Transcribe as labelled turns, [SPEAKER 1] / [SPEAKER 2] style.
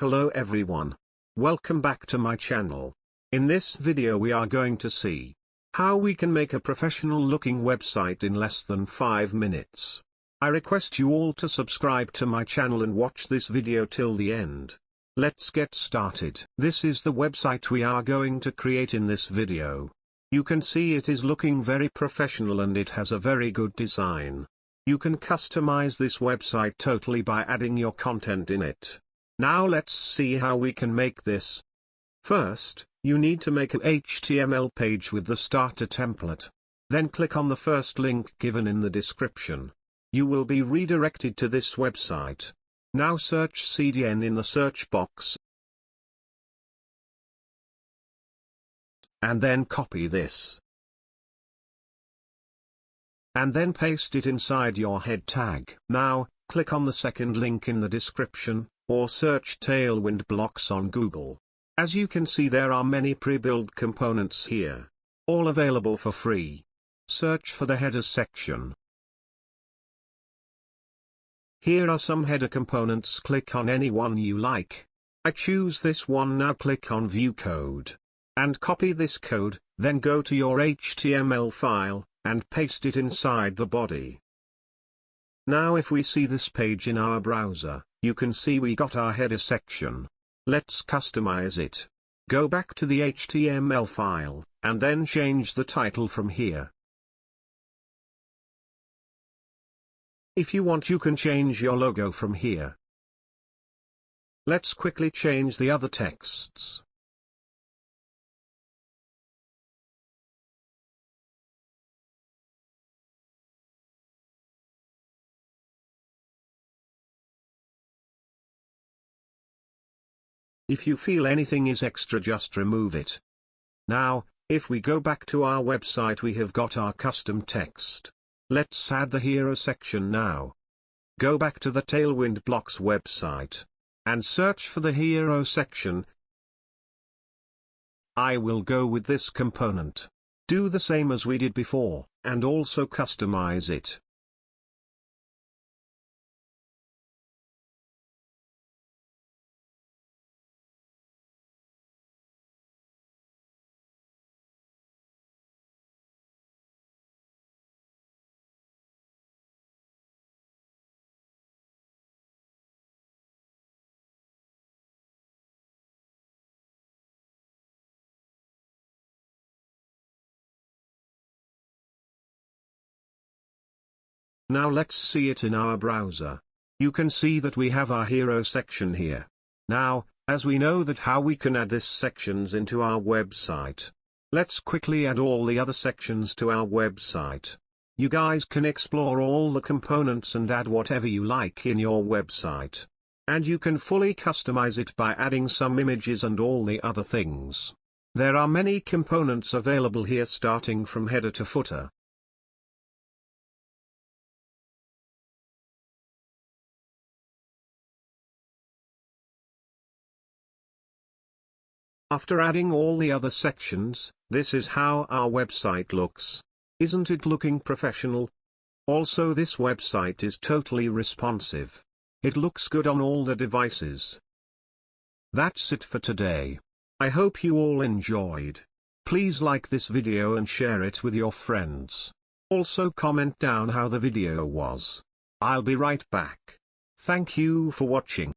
[SPEAKER 1] Hello everyone. Welcome back to my channel. In this video we are going to see how we can make a professional looking website in less than 5 minutes. I request you all to subscribe to my channel and watch this video till the end. Let's get started. This is the website we are going to create in this video. You can see it is looking very professional and it has a very good design. You can customize this website totally by adding your content in it. Now let's see how we can make this. First, you need to make a HTML page with the starter template. Then click on the first link given in the description. You will be redirected to this website. Now search CDN in the search box. And then copy this. And then paste it inside your head tag. Now, click on the second link in the description, or search Tailwind blocks on Google. As you can see, there are many pre-built components here, all available for free. Search for the header section. Here are some header components. Click on any one you like. I choose this one. Now click on View Code. And copy this code, then go to your HTML file, and paste it inside the body. Now if we see this page in our browser, you can see we got our header section. Let's customize it. Go back to the HTML file, and then change the title from here. If you want, you can change your logo from here. Let's quickly change the other texts. If you feel anything is extra, just remove it. Now, if we go back to our website, we have got our custom text. Let's add the hero section now. Go back to the Tailwind Blocks website, and search for the hero section. I will go with this component. Do the same as we did before, and also customize it. Now let's see it in our browser. You can see that we have our hero section here. Now, as we know that how we can add this sections into our website, let's quickly add all the other sections to our website. You guys can explore all the components and add whatever you like in your website. And you can fully customize it by adding some images and all the other things. There are many components available here, starting from header to footer. After adding all the other sections, this is how our website looks. Isn't it looking professional? Also, this website is totally responsive. It looks good on all the devices. That's it for today. I hope you all enjoyed. Please like this video and share it with your friends. Also comment down how the video was. I'll be right back. Thank you for watching.